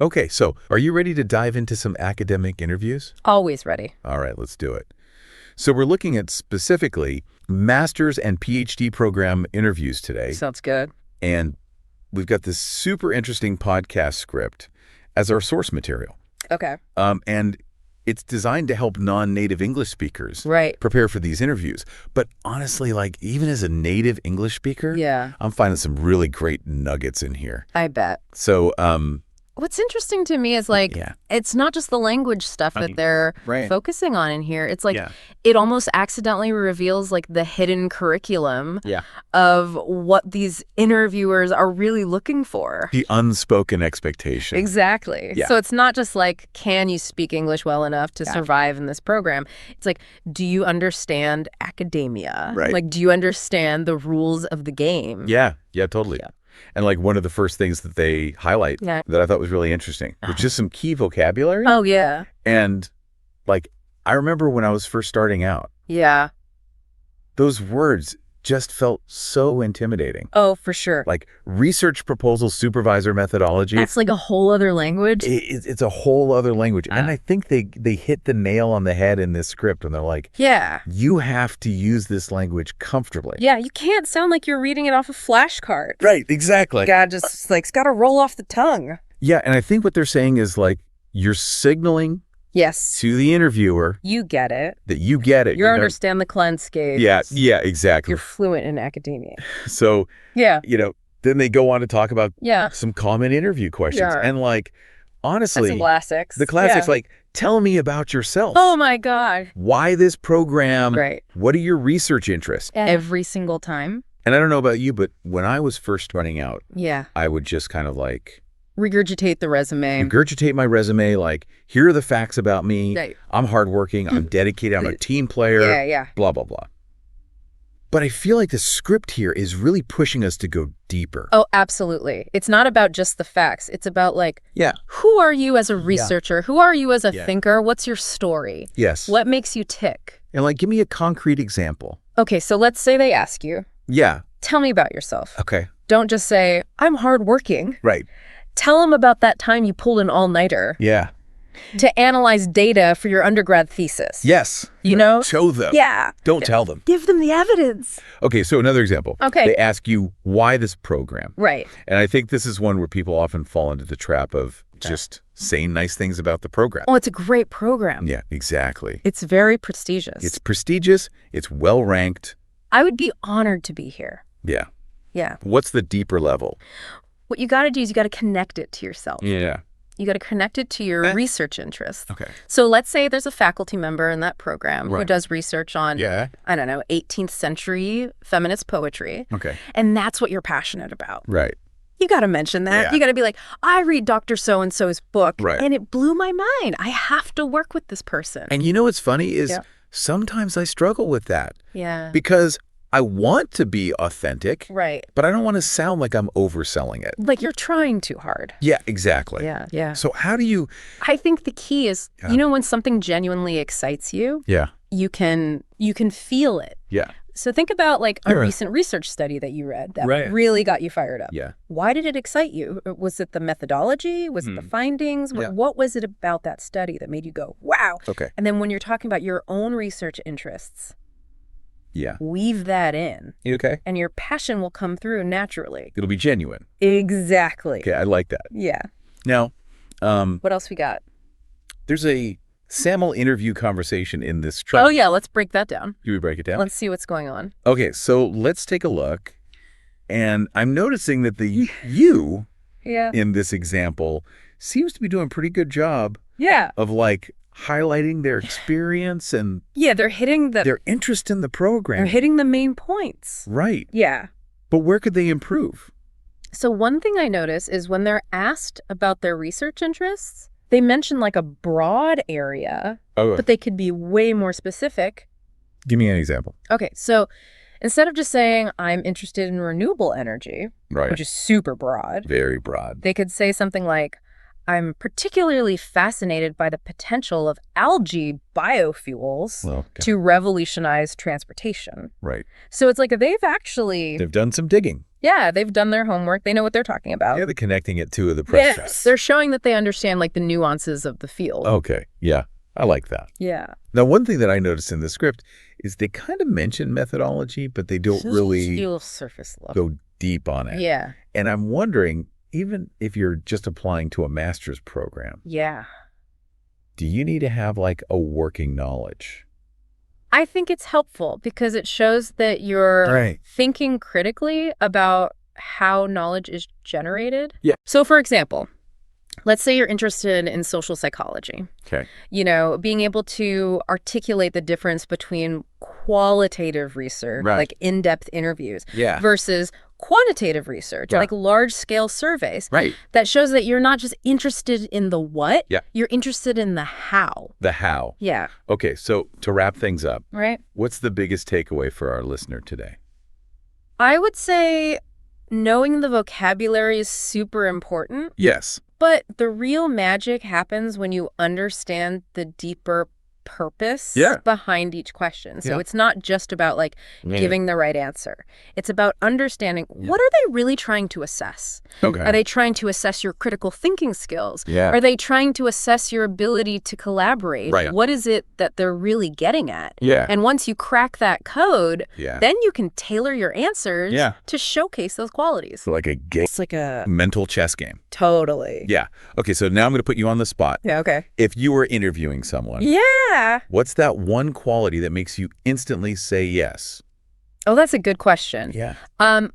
Okay, so are you ready to dive into some academic interviews? Always ready. All right, let's do it. So we're looking at specifically master's and PhD program interviews today. Sounds good. And we've got this super interesting podcast script as our source material. Okay. And it's designed to help non-native English speakers prepare for these interviews. But honestly, like even as a native English speaker, I'm finding some really great nuggets in here. I bet. So, what's interesting to me is like, it's not just the language stuff that they're focusing on in here. It's like, it almost accidentally reveals like the hidden curriculum of what these interviewers are really looking for. The unspoken expectation. Exactly. Yeah. So it's not just like, can you speak English well enough to survive in this program? It's like, do you understand academia? Right. Like, do you understand the rules of the game? Yeah, totally. Yeah. And like one of the first things that they highlight that I thought was really interesting was just some key vocabulary. Oh, yeah. And like, I remember when I was first starting out. Yeah. Those words just felt so intimidating. Oh, for sure. Like research proposal supervisor methodology. That's like a whole other language. It's a whole other language. And I think they hit the nail on the head in this script when they're like, you have to use this language comfortably. Yeah, you can't sound like you're reading it off a flashcard. Right, exactly. God, just like, it's got to roll off the tongue. Yeah, and I think what they're saying is like, you're signaling to the interviewer. You get it. That you get it. You understand the landscape. Yeah, exactly. You're fluent in academia. So, then they go on to talk about some common interview questions. And like, honestly, some classics. The classics, like, tell me about yourself. Oh my God. Why this program? What are your research interests? Every single time. And I don't know about you, but when I was first starting out, I would just kind of like regurgitate the resume. Regurgitate my resume, like, here are the facts about me. I'm hardworking, I'm dedicated, I'm a team player, blah, blah, blah. But I feel like the script here is really pushing us to go deeper. Oh, absolutely. It's not about just the facts. It's about like, who are you as a researcher? Who are you as a thinker? What's your story? Yes. What makes you tick? And like, give me a concrete example. Okay, so let's say they ask you. Tell me about yourself. Okay. Don't just say, I'm hardworking. Right. Tell them about that time you pulled an all-nighter. Yeah. To analyze data for your undergrad thesis. Yes. You know? Show them. Yeah. Don't tell them. Give them the evidence. Okay, so another example. Okay. They ask you, why this program? Right. And I think this is one where people often fall into the trap of just saying nice things about the program. Oh, it's a great program. Yeah, exactly. It's very prestigious. It's prestigious. It's well-ranked. I would be honored to be here. Yeah. Yeah. What's the deeper level? What you got to do is you got to connect it to yourself. Yeah. You got to connect it to your research interests. Okay. So let's say there's a faculty member in that program who does research on, I don't know, 18th century feminist poetry. Okay. And that's what you're passionate about. Right. You got to mention that. You got to be like, I read Dr. So-and-so's book, and it blew my mind. I have to work with this person. And you know what's funny is sometimes I struggle with that. Yeah. Because I want to be authentic. Right. But I don't want to sound like I'm overselling it. Like you're trying too hard. Yeah, exactly. Yeah, yeah. So how do you... I think the key is, you know, when something genuinely excites you, you can feel it. Yeah. So think about like a recent research study that you read that really got you fired up. Yeah. Why did it excite you? Was it the methodology? Was it the findings? What was it about that study that made you go, wow? Okay. And then when you're talking about your own research interests, weave that in. Okay. And your passion will come through naturally. It'll be genuine. Exactly. Okay, I like that. Yeah. Now, what else we got? There's a SAML interview conversation in this track. Oh, yeah. Let's break that down. Do we break it down? Let's see what's going on. Okay, so let's take a look. And I'm noticing that the you in this example seems to be doing a pretty good job of like highlighting their experience and they're hitting their interest in the program. They're hitting the main points. Right. Yeah. But where could they improve? So one thing I notice is when they're asked about their research interests, they mention like a broad area, but they could be way more specific. Give me an example. Okay, so instead of just saying, I'm interested in renewable energy, which is super broad. Very broad. They could say something like, I'm particularly fascinated by the potential of algae biofuels to revolutionize transportation. Right. So it's like they've done some digging. Yeah, they've done their homework. They know what they're talking about. Yeah, they're connecting it to the press. Yes, they're showing that they understand like the nuances of the field. Okay, yeah, I like that. Yeah. Now, one thing that I noticed in the script is they kind of mention methodology, but they don't really surface level. go deep on it. Yeah. And I'm wondering, even if you're just applying to a master's program, do you need to have like a working knowledge? I think it's helpful because it shows that you're thinking critically about how knowledge is generated. Yeah. So, for example, let's say you're interested in social psychology. Okay. You know, being able to articulate the difference between qualitative research, like in-depth interviews, versus quantitative research, like large-scale surveys. That shows that you're not just interested in the what, you're interested in the how. The how. Yeah. Okay, so to wrap things up, what's the biggest takeaway for our listener today? I would say knowing the vocabulary is super important. Yes. But the real magic happens when you understand the deeper purpose behind each question. So it's not just about like giving the right answer. It's about understanding what are they really trying to assess? Okay. Are they trying to assess your critical thinking skills? Yeah. Are they trying to assess your ability to collaborate? Right. What is it that they're really getting at? Yeah. And once you crack that code, then you can tailor your answers to showcase those qualities. So like a game. It's like a mental chess game. Totally. Yeah. Okay, so now I'm going to put you on the spot. Yeah, okay. If you were interviewing someone. What's that one quality that makes you instantly say yes? Oh, that's a good question. Yeah.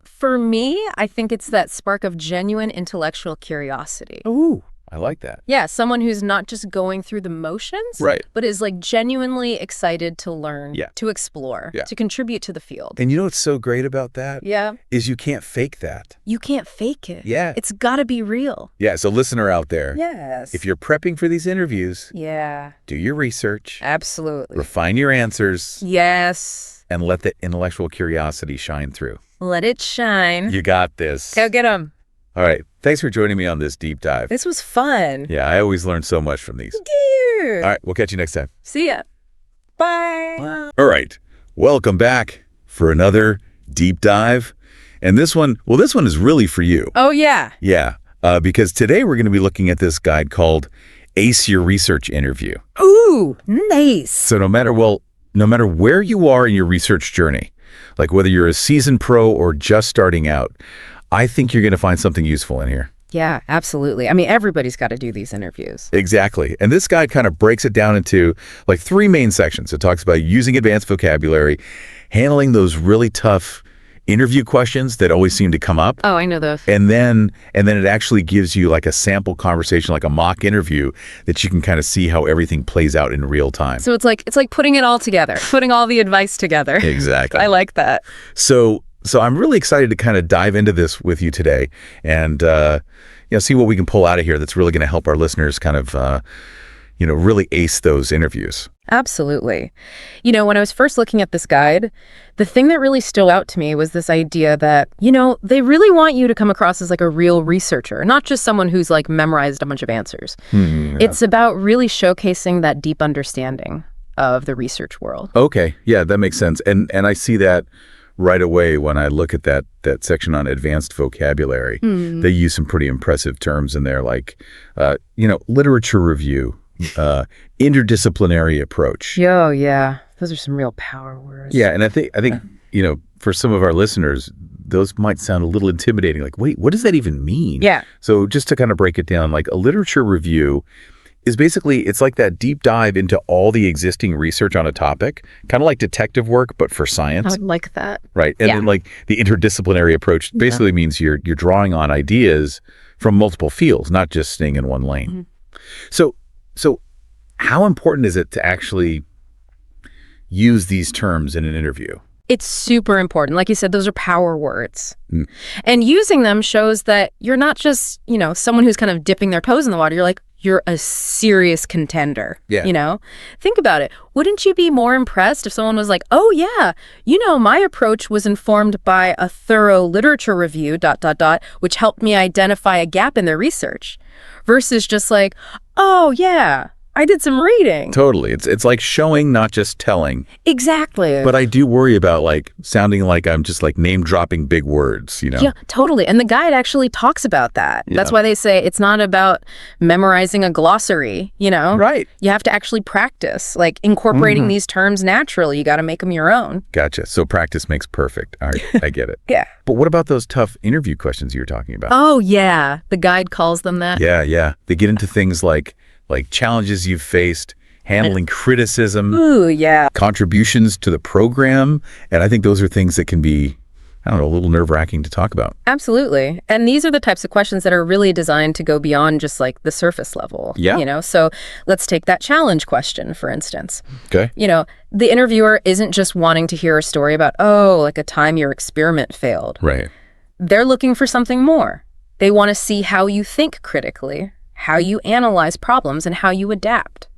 For me, I think it's that spark of genuine intellectual curiosity. Ooh, I like that. Yeah, someone who's not just going through the motions, but is like genuinely excited to learn, to explore, to contribute to the field. And you know what's so great about that? Yeah. Is you can't fake that. You can't fake it. Yeah. It's got to be real. Yeah, so listener out there. Yes. If you're prepping for these interviews, do your research. Absolutely. Refine your answers. Yes. And let the intellectual curiosity shine through. Let it shine. You got this. Go get them. All right. Thanks for joining me on this deep dive. This was fun. Yeah, I always learn so much from these. All right. We'll catch you next time. See ya. Bye. Wow. All right. Welcome back for another deep dive. And this one is really for you. Oh, yeah. Yeah. Because today we're going to be looking at this guide called Ace Your Research Interview. Ooh, nice. So no matter where you are in your research journey, like whether you're a seasoned pro or just starting out, I think you're going to find something useful in here. Yeah, absolutely. I mean, everybody's got to do these interviews. Exactly. And this guide kind of breaks it down into like 3 main sections. It talks about using advanced vocabulary, handling those really tough interview questions that always seem to come up. Oh, I know those. And then it actually gives you like a sample conversation, like a mock interview that you can kind of see how everything plays out in real time. So it's like putting it all together, putting all the advice together. Exactly. I like that. So I'm really excited to kind of dive into this with you today and see what we can pull out of here that's really going to help our listeners kind of really ace those interviews. Absolutely. You know, when I was first looking at this guide, the thing that really stood out to me was this idea that, they really want you to come across as like a real researcher, not just someone who's like memorized a bunch of answers. It's about really showcasing that deep understanding of the research world. Okay. Yeah, that makes sense. And I see that right away when I look at that section on advanced vocabulary. They use some pretty impressive terms in there like, literature review, interdisciplinary approach. Oh, yeah. Those are some real power words. Yeah, and I think for some of our listeners, those might sound a little intimidating. Like, wait, what does that even mean? Yeah. So just to kind of break it down, like a literature review is basically, it's like that deep dive into all the existing research on a topic, kind of like detective work, but for science. I would like that. Right. And then like the interdisciplinary approach basically means you're drawing on ideas from multiple fields, not just staying in one lane. So how important is it to actually use these terms in an interview? It's super important. Like you said, those are power words. And using them shows that you're not just, someone who's kind of dipping their toes in the water. You're a serious contender. Yeah. Think about it. Wouldn't you be more impressed if someone was like, oh, yeah, my approach was informed by a thorough literature review, ... which helped me identify a gap in their research, versus just like, oh, yeah, I did some reading. Totally. It's like showing, not just telling. Exactly. But I do worry about like sounding like I'm just like name dropping big words, you know? Yeah, totally. And the guide actually talks about that. Yeah. That's why they say it's not about memorizing a glossary, you know? Right. You have to actually practice, like incorporating these terms naturally. You got to make them your own. Gotcha. So practice makes perfect. All right. I get it. Yeah. But what about those tough interview questions you were talking about? Oh, yeah. The guide calls them that. Yeah. They get into things like challenges you've faced, handling criticism, contributions to the program. And I think those are things that can be, I don't know, a little nerve-wracking to talk about. Absolutely. And these are the types of questions that are really designed to go beyond just like the surface level. Yeah. You know, so let's take that challenge question, for instance. Okay. You know, the interviewer isn't just wanting to hear a story about, like a time your experiment failed. Right. They're looking for something more. They want to see how you think critically, how you analyze problems, and how you adapt.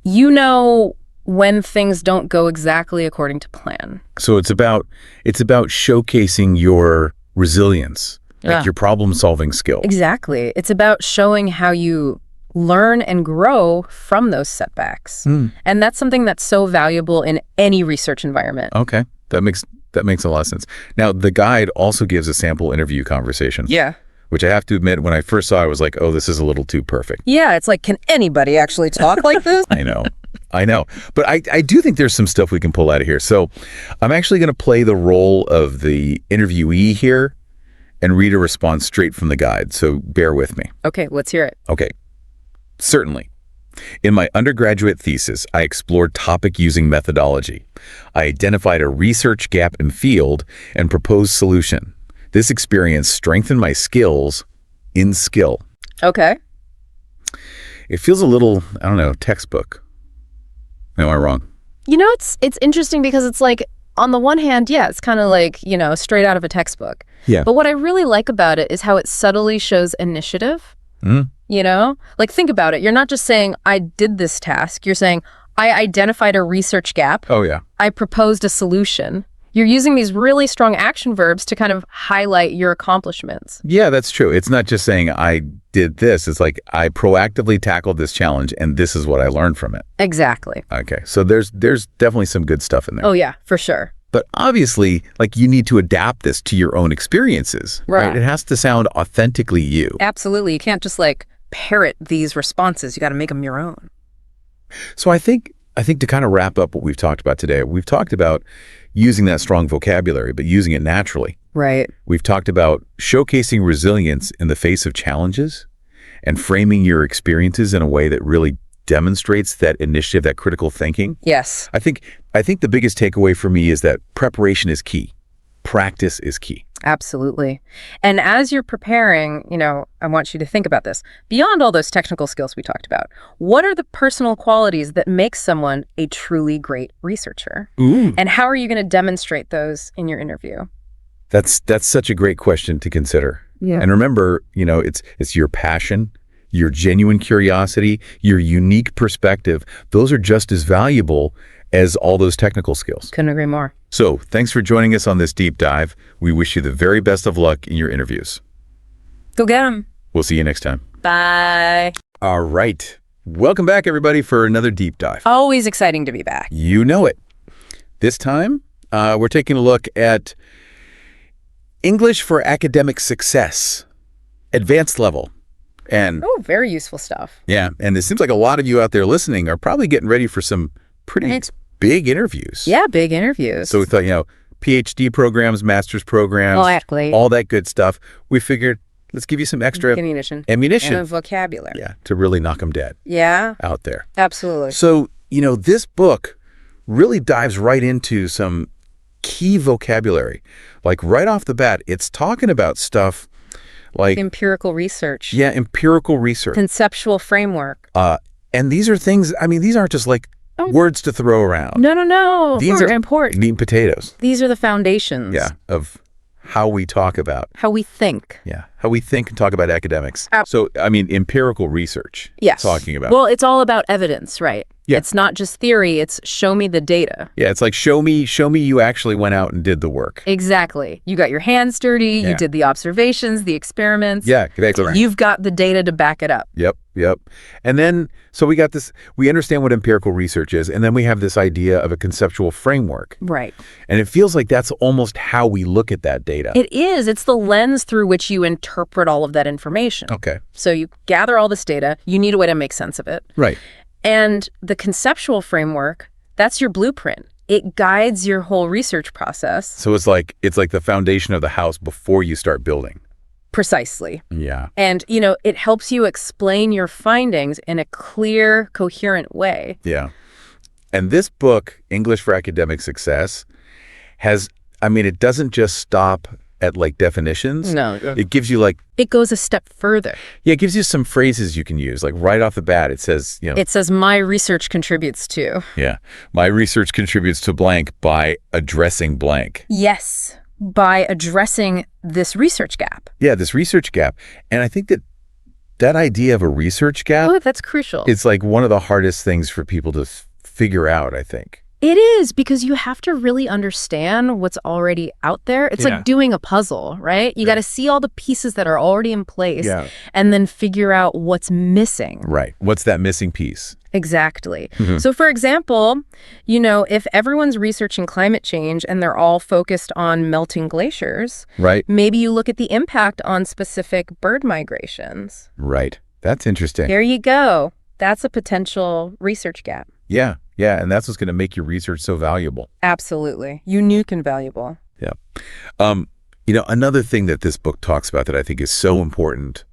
You know when things don't go exactly according to plan. So it's about showcasing your resilience, like your problem-solving skill. Exactly. It's about showing how you learn and grow from those setbacks. And that's something that's so valuable in any research environment. Okay. That makes a lot of sense. Now, the guide also gives a sample interview conversation. Yeah. Which I have to admit, when I first saw it, I was like, oh, this is a little too perfect. Yeah, it's like, can anybody actually talk like this? I know. But I do think there's some stuff we can pull out of here. So I'm actually going to play the role of the interviewee here and read a response straight from the guide. So bear with me. Okay, let's hear it. Okay. Certainly. In my undergraduate thesis, I explored topic using methodology. I identified a research gap in field and proposed solution. This experience strengthened my skills in skill. Okay. It feels a little, I don't know, textbook. Am I wrong? You know, it's interesting because it's like, on the one hand, yeah, it's kind of like, you know, straight out of a textbook. Yeah. But what I really like about it is how it subtly shows initiative. You know? Like, think about it. You're not just saying, I did this task. You're saying, I identified a research gap. Oh, yeah. I proposed a solution. You're using these really strong action verbs to kind of highlight your accomplishments. Yeah, that's true. It's not just saying I did this. It's like I proactively tackled this challenge and this is what I learned from it. Exactly. Okay. So there's definitely some good stuff in there. Oh, yeah, for sure. But obviously, like, you need to adapt this to your own experiences. Right. It has to sound authentically you. Absolutely. You can't just like parrot these responses. You got to make them your own. So I think to kind of wrap up what we've talked about today, we've talked about using that strong vocabulary, but using it naturally. Right. We've talked about showcasing resilience in the face of challenges and framing your experiences in a way that really demonstrates that initiative, that critical thinking. Yes. I think the biggest takeaway for me is that preparation is key. Practice is key. Absolutely. And as you're preparing, you know, I want you to think about this. Beyond all those technical skills we talked about, what are the personal qualities that make someone a truly great researcher? Ooh. And how are you going to demonstrate those in your interview? That's such a great question to consider. Yeah. And remember, you know, it's your passion, your genuine curiosity, your unique perspective. Those are just as valuable as all those technical skills. Couldn't agree more. So thanks for joining us on this deep dive. We wish you the very best of luck in your interviews. Go get them. We'll see you next time. Bye. All right. Welcome back, everybody, for another deep dive. Always exciting to be back. You know it. This time, we're taking a look at English for academic success, advanced level. And very useful stuff. Yeah. And it seems like a lot of you out there listening are probably getting ready for some pretty big interviews. Yeah, big interviews. So we thought, you know, PhD programs, master's programs, all that good stuff. We figured, let's give you some extra ammunition. And vocabulary. Yeah, to really knock them dead. Yeah. Out there. Absolutely. So, you know, this book really dives right into some key vocabulary. Like right off the bat, it's talking about stuff like empirical research. Yeah, empirical research. Conceptual framework. And these are things, I mean, these aren't just like words to throw around. No. These are important. Meat and potatoes. These are the foundations. Yeah, of how we talk about. How we think. Yeah, how we think and talk about academics. So, I mean, empirical research. Yes. Talking about. Well, it's all about evidence, right? Yeah. It's not just theory, it's show me the data. Yeah, it's like show me you actually went out and did the work. Exactly. You got your hands dirty, you did the observations, the experiments. Yeah, exactly. You've got the data to back it up. Yep. And then, so we got this, we understand what empirical research is, and then we have this idea of a conceptual framework. Right. And it feels like that's almost how we look at that data. It is. It's the lens through which you interpret all of that information. Okay. So you gather all this data, you need a way to make sense of it. Right. And the conceptual framework, that's your blueprint. It guides your whole research process. So it's like the foundation of the house before you start building. Precisely. Yeah. And, it helps you explain your findings in a clear, coherent way. Yeah. And this book, English for Academic Success, it doesn't just stop at definitions. No. It gives you it goes a step further. Yeah, it gives you some phrases you can use. Right off the bat, it says, It says, my research contributes to. Yeah. My research contributes to blank by addressing blank. Yes. By addressing this research gap. Yeah, this research gap. And I think that idea of a research gap. Oh, that's crucial. It's one of the hardest things for people to figure out, I think. It is, because you have to really understand what's already out there. It's like doing a puzzle, right? You got to see all the pieces that are already in place and then figure out what's missing. Right. What's that missing piece? Exactly. Mm-hmm. So, for example, if everyone's researching climate change and they're all focused on melting glaciers, right? Maybe you look at the impact on specific bird migrations. Right. That's interesting. There you go. That's a potential research gap. Yeah. Yeah, and that's what's going to make your research so valuable. Absolutely. Unique and valuable. Yeah. Another thing that this book talks about that I think is so important,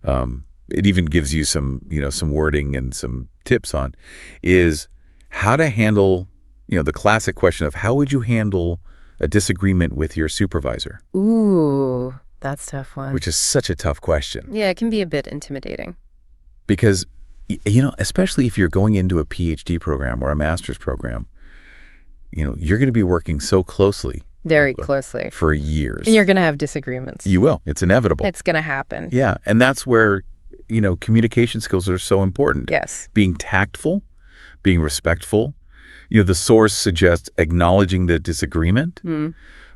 it even gives you some wording and some tips on, is how to handle, the classic question of how would you handle a disagreement with your supervisor? Ooh, that's a tough one. Which is such a tough question. Yeah, it can be a bit intimidating. Because especially if you're going into a PhD program or a master's program, you're going to be working so closely. Very closely. For years. And you're going to have disagreements. You will. It's inevitable. It's going to happen. Yeah. And that's where, communication skills are so important. Yes. Being tactful, being respectful. The source suggests acknowledging the disagreement,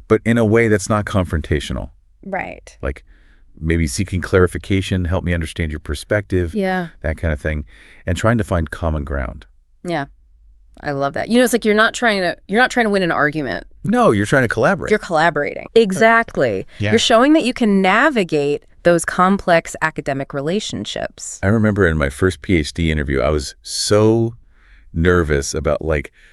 but in a way that's not confrontational. Right. Maybe seeking clarification, help me understand your perspective. Yeah. That kind of thing. And trying to find common ground. Yeah. I love that. It's like you're not trying to win an argument. No, you're trying to collaborate. You're collaborating. Exactly. Yeah. You're showing that you can navigate those complex academic relationships. I remember in my first PhD interview, I was so nervous about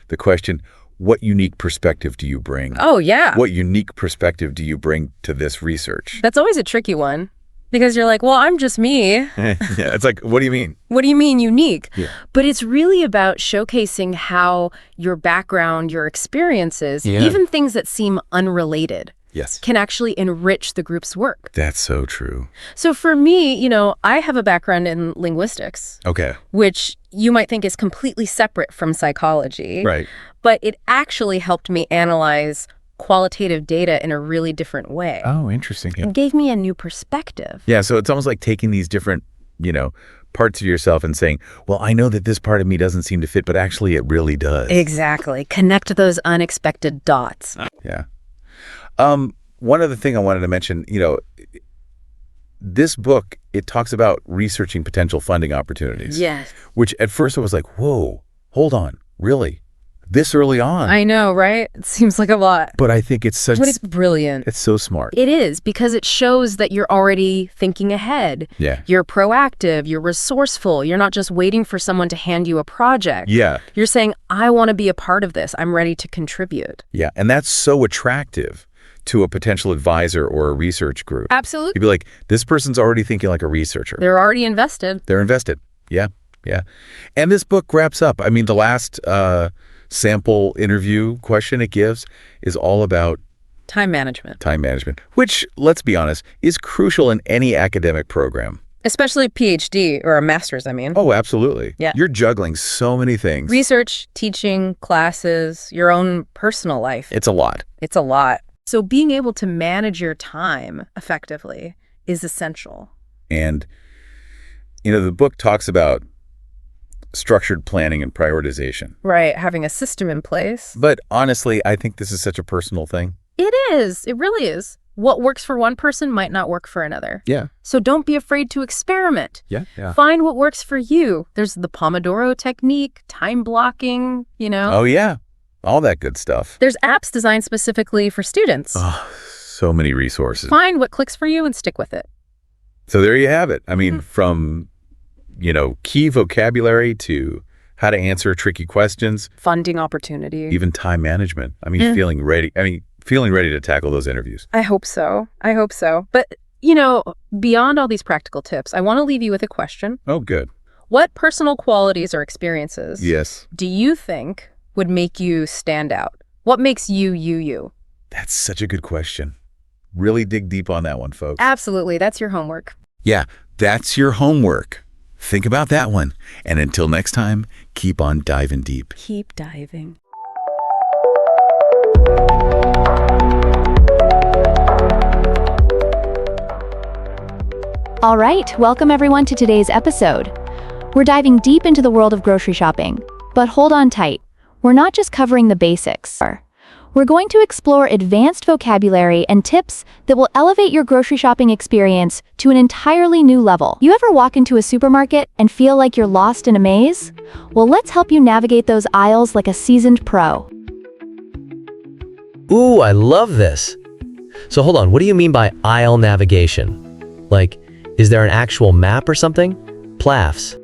the question, what unique perspective do you bring? Oh, yeah. What unique perspective do you bring to this research? That's always a tricky one, because you're like, well, I'm just me. Yeah, it's like, what do you mean? What do you mean unique? Yeah. But it's really about showcasing how your background, your experiences, even things that seem unrelated, can actually enrich the group's work. That's so true. So for me, I have a background in linguistics. Okay. Which you might think is completely separate from psychology. Right. But it actually helped me analyze qualitative data in a really different way. Oh, interesting. Yeah. It gave me a new perspective. Yeah, so it's almost like taking these different, parts of yourself and saying, well, I know that this part of me doesn't seem to fit, but actually it really does. Exactly. Connect those unexpected dots. Yeah. One other thing I wanted to mention, this book, it talks about researching potential funding opportunities. Yes. Which at first I was like, whoa, hold on, really? This early on? I know, right? It seems like a lot. But I think it's such... But it's brilliant. It's so smart. It is, because it shows that you're already thinking ahead. Yeah. You're proactive, you're resourceful, you're not just waiting for someone to hand you a project. Yeah. You're saying, I want to be a part of this. I'm ready to contribute. Yeah, and that's so attractive to a potential advisor or a research group. Absolutely. You'd be like, this person's already thinking like a researcher. They're already invested. They're invested. Yeah, yeah. And this book wraps up. I mean, the last sample interview question it gives is all about time management. Time management, which, let's be honest, is crucial in any academic program. Especially a PhD or a master's, I mean. Oh, absolutely. Yeah. You're juggling so many things. Research, teaching, classes, your own personal life. It's a lot. It's a lot. So being able to manage your time effectively is essential. And, the book talks about structured planning and prioritization. Right, having a system in place. But honestly, I think this is such a personal thing. It is. It really is. What works for one person might not work for another. Yeah. So don't be afraid to experiment. Yeah. Find what works for you. There's the Pomodoro technique, time blocking, Oh, yeah. All that good stuff. There's apps designed specifically for students. Oh, so many resources. Find what clicks for you and stick with it. So there you have it. I mean, from, key vocabulary to how to answer tricky questions. Funding opportunity. Even time management. I mean, feeling ready to tackle those interviews. I hope so. But, beyond all these practical tips, I want to leave you with a question. Oh, good. What personal qualities or experiences do you think would make you stand out? What makes you, you? That's such a good question. Really dig deep on that one, folks. Absolutely. That's your homework. Yeah, that's your homework. Think about that one. And until next time, keep on diving deep. Keep diving. All right, welcome everyone to today's episode. We're diving deep into the world of grocery shopping, but hold on tight. We're not just covering the basics. We're going to explore advanced vocabulary and tips that will elevate your grocery shopping experience to an entirely new level. You ever walk into a supermarket and feel like you're lost in a maze? Well, let's help you navigate those aisles like a seasoned pro. Ooh, I love this. So hold on, what do you mean by aisle navigation? Like, is there an actual map or something? Plaffs.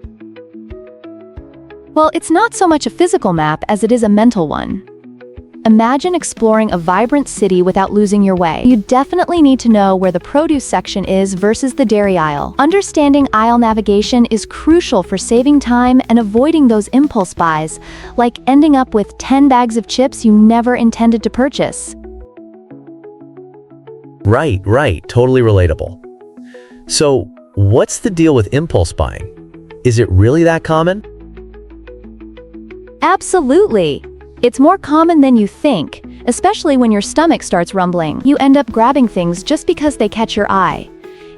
Well, it's not so much a physical map as it is a mental one. Imagine exploring a vibrant city without losing your way. You definitely need to know where the produce section is versus the dairy aisle. Understanding aisle navigation is crucial for saving time and avoiding those impulse buys, like ending up with 10 bags of chips you never intended to purchase. Right, totally relatable. So, what's the deal with impulse buying? Is it really that common? Absolutely. It's more common than you think, especially when your stomach starts rumbling. You end up grabbing things just because they catch your eye.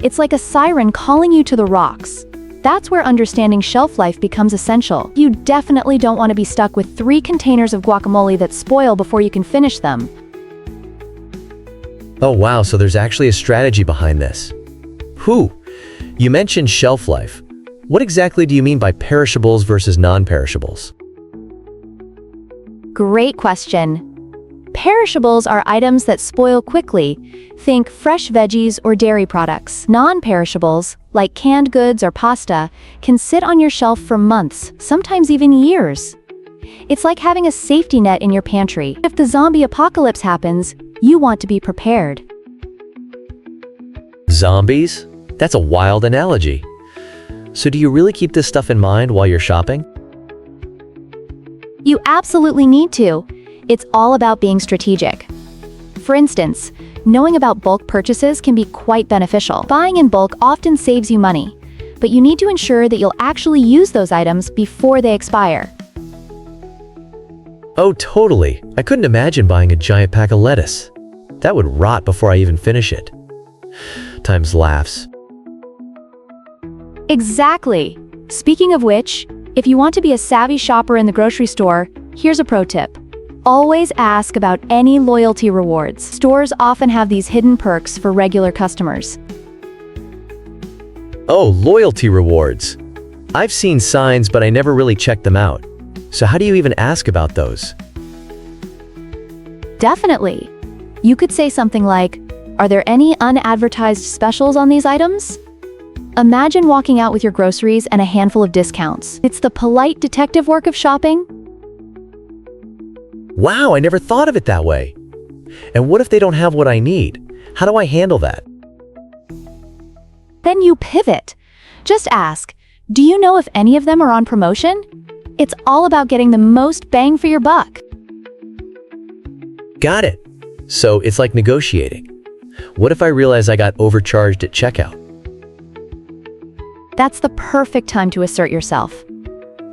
It's like a siren calling you to the rocks. That's where understanding shelf life becomes essential. You definitely don't want to be stuck with 3 containers of guacamole that spoil before you can finish them. Oh wow, so there's actually a strategy behind this. You mentioned shelf life. What exactly do you mean by perishables versus non-perishables? Great question. Perishables are items that spoil quickly. Think fresh veggies or dairy products. Non-perishables, like canned goods or pasta, can sit on your shelf for months, sometimes even years. It's like having a safety net in your pantry. If the zombie apocalypse happens, you want to be prepared. Zombies? That's a wild analogy. So do you really keep this stuff in mind while you're shopping? You absolutely need to. It's all about being strategic. For instance, knowing about bulk purchases can be quite beneficial. Buying in bulk often saves you money, but you need to ensure that you'll actually use those items before they expire. Oh, totally. I couldn't imagine buying a giant pack of lettuce. That would rot before I even finish it. Times laughs. Exactly. Speaking of which, if you want to be a savvy shopper in the grocery store, here's a pro tip. Always ask about any loyalty rewards. Stores often have these hidden perks for regular customers. Oh, loyalty rewards. I've seen signs, but I never really checked them out. So how do you even ask about those? Definitely. You could say something like, "Are there any unadvertised specials on these items?" Imagine walking out with your groceries and a handful of discounts. It's the polite detective work of shopping. Wow, I never thought of it that way. And what if they don't have what I need? How do I handle that? Then you pivot. Just ask, "Do you know if any of them are on promotion?" It's all about getting the most bang for your buck. Got it. So it's like negotiating. What if I realize I got overcharged at checkout? That's the perfect time to assert yourself.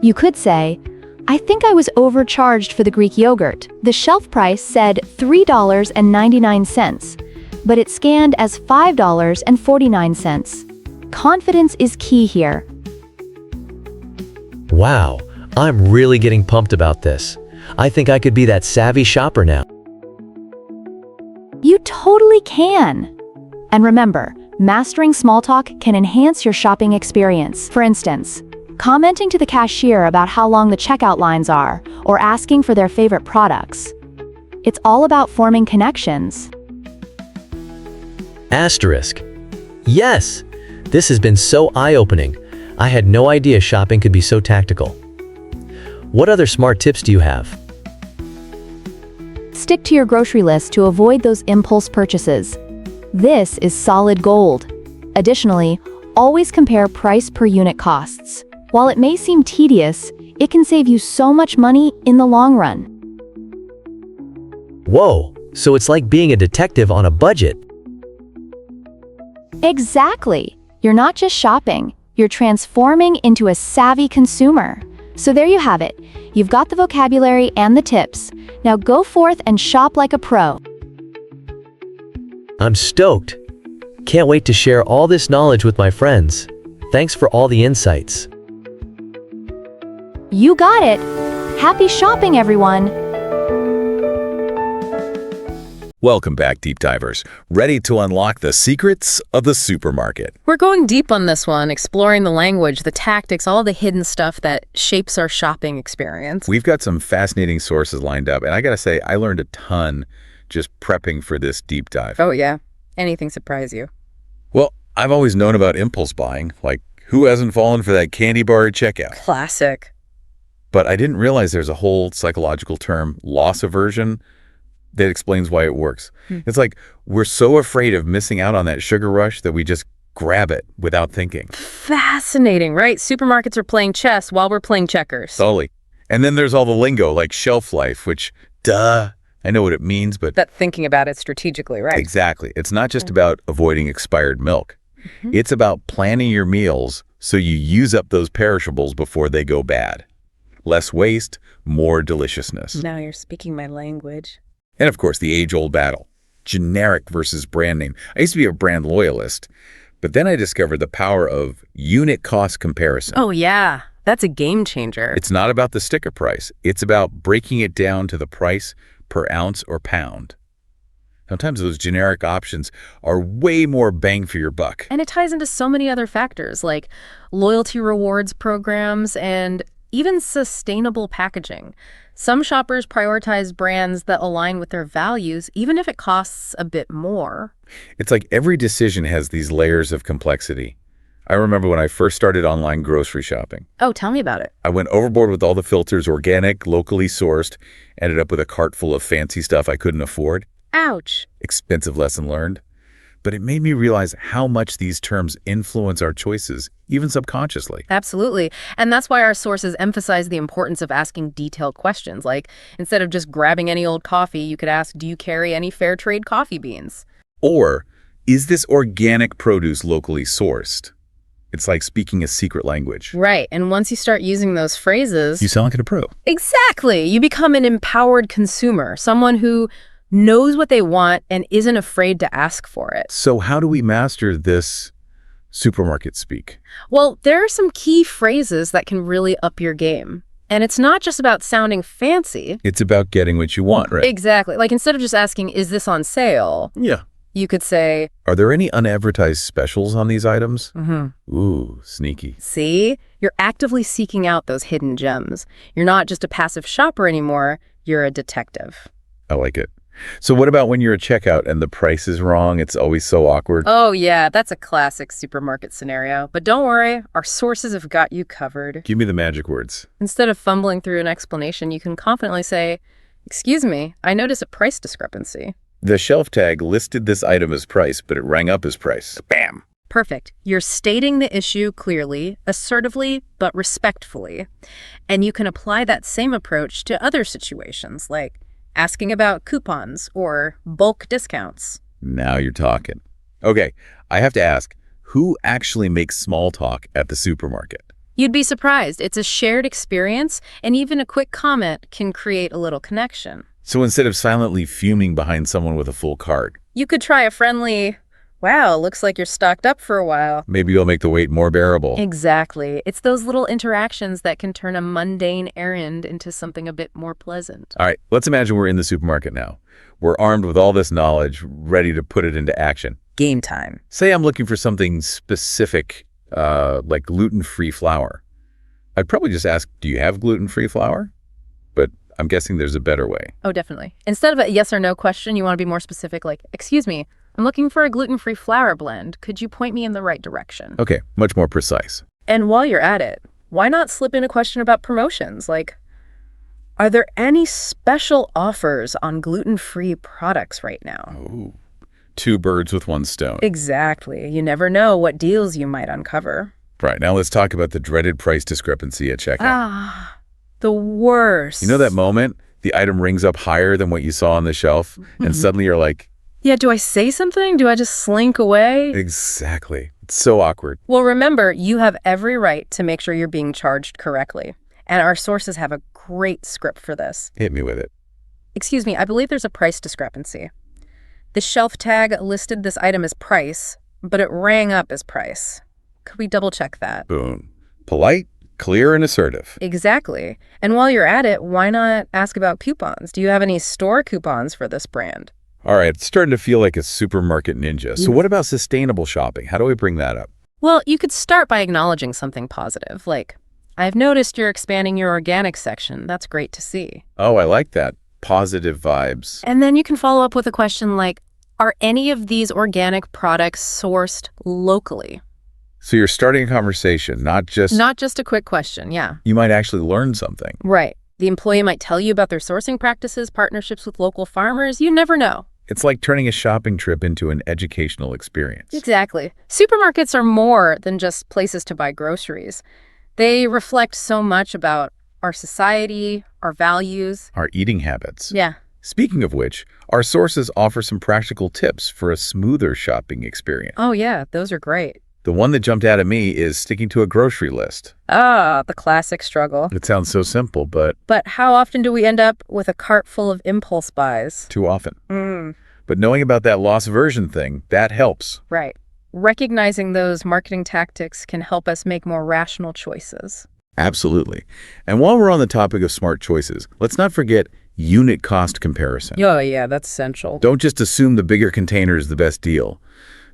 You could say, "I think I was overcharged for the Greek yogurt. The shelf price said $3.99. but it's scanned as $5.49. Confidence is key here. Wow, I'm really getting pumped about this. I think I could be that savvy shopper now. You totally can. And remember, mastering small talk can enhance your shopping experience. For instance, commenting to the cashier about how long the checkout lines are, or asking for their favorite products. It's all about forming connections. Asterisk. Yes! This has been so eye-opening. I had no idea shopping could be so tactical. What other smart tips do you have? Stick to your grocery list to avoid those impulse purchases. This is solid gold. Additionally, always compare price per unit costs. While it may seem tedious, it can save you so much money in the long run. Whoa, so it's like being a detective on a budget. Exactly. You're not just shopping, you're transforming into a savvy consumer. So there you have it. You've got the vocabulary and the tips. Now go forth and shop like a pro. I'm stoked. Can't wait to share all this knowledge with my friends. Thanks for all the insights. You got it. Happy shopping, everyone. Welcome back, Deep Divers. Ready to unlock the secrets of the supermarket. We're going deep on this one, exploring the language, the tactics, all the hidden stuff that shapes our shopping experience. We've got some fascinating sources lined up, and I gotta say, I learned a ton just prepping for this deep dive. Oh yeah? Anything surprise you? Well, I've always known about impulse buying, like who hasn't fallen for that candy bar at checkout? Classic. But I didn't realize there's a whole psychological term, loss aversion, that explains why it works. It's like we're so afraid of missing out on that sugar rush that we just grab it without thinking. Fascinating, right? Supermarkets are playing chess while we're playing checkers. Totally. And then there's all the lingo like shelf life, which, duh, I know what it means, but... That thinking about it strategically, right? Exactly. It's not just about avoiding expired milk. It's about planning your meals so you use up those perishables before they go bad. Less waste, more deliciousness. Now you're speaking my language. And of course, the age-old battle, generic versus brand name. I used to be a brand loyalist, but then I discovered the power of unit cost comparison. Oh yeah, that's a game changer. It's not about the sticker price. It's about breaking it down to the price per ounce or pound. Sometimes those generic options are way more bang for your buck. And it ties into so many other factors like loyalty rewards programs and even sustainable packaging. Some shoppers prioritize brands that align with their values, even if it costs a bit more. It's like every decision has these layers of complexity. I remember when I first started online grocery shopping. Oh, tell me about it. I went overboard with all the filters, organic, locally sourced, ended up with a cart full of fancy stuff I couldn't afford. Ouch. Expensive lesson learned. But it made me realize how much these terms influence our choices, even subconsciously. Absolutely. And that's why our sources emphasize the importance of asking detailed questions. Like, instead of just grabbing any old coffee, you could ask, do you carry any fair trade coffee beans? Or, is this organic produce locally sourced? It's like speaking a secret language. Right. And once you start using those phrases... You sound like a pro. Exactly. You become an empowered consumer, someone who knows what they want and isn't afraid to ask for it. So how do we master this supermarket speak? Well, there are some key phrases that can really up your game. And it's not just about sounding fancy. It's about getting what you want, right? Exactly. Like instead of just asking, is this on sale? Yeah. You could say, are there any unadvertised specials on these items? Ooh, sneaky. See? You're actively seeking out those hidden gems. You're not just a passive shopper anymore. You're a detective. I like it. So what about when you're at checkout and the price is wrong? It's always so awkward. Oh, yeah, that's a classic supermarket scenario. But don't worry, our sources have got you covered. Give me the magic words. Instead of fumbling through an explanation, you can confidently say, excuse me, I notice a price discrepancy. The shelf tag listed this item as price, but it rang up as price. Bam! Perfect. You're stating the issue clearly, assertively, but respectfully. And you can apply that same approach to other situations, like asking about coupons or bulk discounts. Now you're talking. Okay, I have to ask, who actually makes small talk at the supermarket? You'd be surprised. It's a shared experience, and even a quick comment can create a little connection. So instead of silently fuming behind someone with a full cart, You could try a friendly, wow, looks like you're stocked up for a while. Maybe you'll make the wait more bearable. Exactly. It's those little interactions that can turn a mundane errand into something a bit more pleasant. All right, let's imagine we're in the supermarket now. We're armed with all this knowledge, ready to put it into action. Game time. Say I'm looking for something specific, like gluten-free flour. I'd probably just ask, do you have gluten-free flour? But I'm guessing there's a better way. Oh, definitely. Instead of a yes or no question, you want to be more specific, like, excuse me, I'm looking for a gluten-free flour blend. Could you point me in the right direction? Okay, much more precise. And while you're at it, why not slip in a question about promotions? Like, are there any special offers on gluten-free products right now? Ooh. 2 birds with 1 stone. Exactly. You never know what deals you might uncover. Right, now let's talk about the dreaded price discrepancy at checkout. The worst. You know that moment? The item rings up higher than what you saw on the shelf, and suddenly you're like, yeah, do I say something? Do I just slink away? Exactly. It's so awkward. Well, remember, you have every right to make sure you're being charged correctly. And our sources have a great script for this. Hit me with it. Excuse me, I believe there's a price discrepancy. The shelf tag listed this item as price, but it rang up as price. Could we double check that? Boom. Polite, clear, and assertive. Exactly. And while you're at it, why not ask about coupons? Do you have any store coupons for this brand? All right, it's starting to feel like a supermarket ninja. So what about sustainable shopping? How do we bring that up? Well, you could start by acknowledging something positive, like, I've noticed you're expanding your organic section. That's great to see. Oh, I like that. Positive vibes. And then you can follow up with a question like, are any of these organic products sourced locally? So you're starting a conversation, not just a quick question, yeah. You might actually learn something. Right. The employee might tell you about their sourcing practices, partnerships with local farmers. You never know. It's like turning a shopping trip into an educational experience. Exactly. Supermarkets are more than just places to buy groceries. They reflect so much about our society, our values. Our eating habits. Yeah. Speaking of which, our sources offer some practical tips for a smoother shopping experience. Oh yeah, those are great. The one that jumped out at me is sticking to a grocery list. Ah, the classic struggle. It sounds so simple, but how often do we end up with a cart full of impulse buys? Too often. But knowing about that loss aversion thing, that helps. Right. Recognizing those marketing tactics can help us make more rational choices. Absolutely. And while we're on the topic of smart choices, let's not forget unit cost comparison. Oh, yeah, that's essential. Don't just assume the bigger container is the best deal.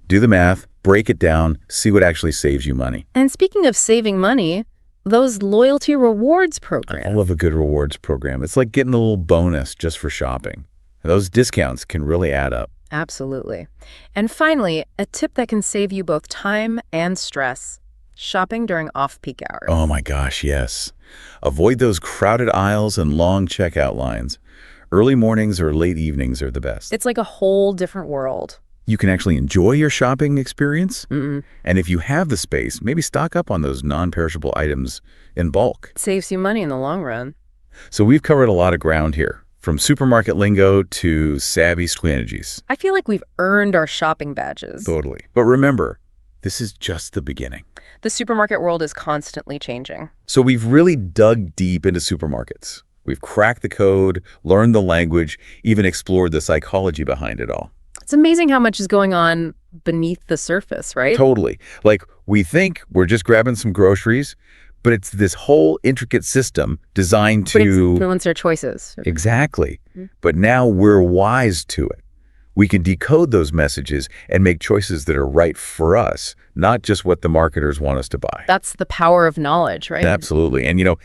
Do the math, break it down, see what actually saves you money. And speaking of saving money, those loyalty rewards programs. I love a good rewards program. It's like getting a little bonus just for shopping. Those discounts can really add up. Absolutely. And finally, a tip that can save you both time and stress. Shopping during off-peak hours. Oh my gosh, yes. Avoid those crowded aisles and long checkout lines. Early mornings or late evenings are the best. It's like a whole different world. You can actually enjoy your shopping experience. And if you have the space, maybe stock up on those non-perishable items in bulk. It saves you money in the long run. So we've covered a lot of ground here, from supermarket lingo to savvy strategies. I feel like we've earned our shopping badges. Totally. But remember, this is just the beginning. The supermarket world is constantly changing. So we've really dug deep into supermarkets. We've cracked the code, learned the language, even explored the psychology behind it all. It's amazing how much is going on beneath the surface, right? Totally. Like, we think we're just grabbing some groceries, but it's this whole intricate system designed to influence our choices. Exactly. But now we're wise to it. We can decode those messages and make choices that are right for us, not just what the marketers want us to buy. That's the power of knowledge, right? Absolutely. And,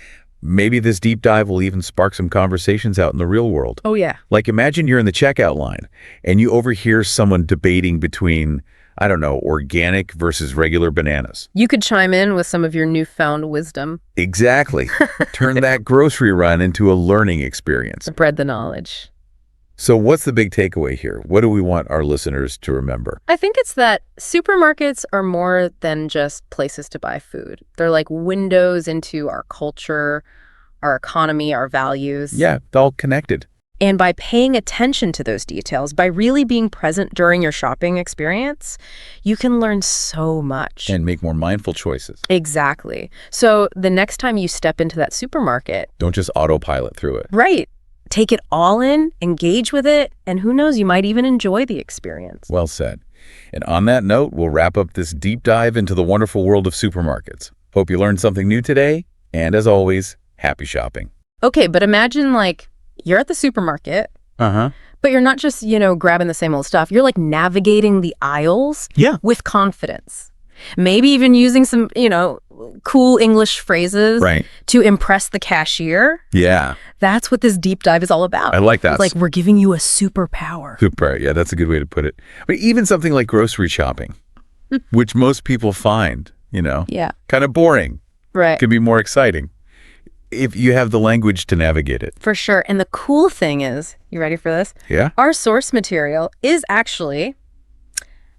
maybe this deep dive will even spark some conversations out in the real world. Oh, yeah. Like, imagine you're in the checkout line and you overhear someone debating between, I don't know, organic versus regular bananas. You could chime in with some of your newfound wisdom. Exactly. Turn that grocery run into a learning experience. Spread the knowledge. So what's the big takeaway here? What do we want our listeners to remember? I think it's that supermarkets are more than just places to buy food. They're like windows into our culture, our economy, our values. Yeah, they're all connected. And by paying attention to those details, by really being present during your shopping experience, you can learn so much. And make more mindful choices. Exactly. So the next time you step into that supermarket, don't just autopilot through it. Right. take it all in, engage with it, and who knows, you might even enjoy the experience. Well said. And on that note, we'll wrap up this deep dive into the wonderful world of supermarkets. Hope you learned something new today, and as always, happy shopping. Okay, but imagine like you're at the supermarket, but you're not just, grabbing the same old stuff. You're like navigating the aisles with confidence. Maybe even using some, cool English phrases to impress the cashier. Yeah. That's what this deep dive is all about. I like that. It's like we're giving you a superpower. Superpower, yeah, that's a good way to put it. But even something like grocery shopping, which most people find, kind of boring. Right. Can be more exciting if you have the language to navigate it. For sure. And the cool thing is, you ready for this? Yeah. Our source material is actually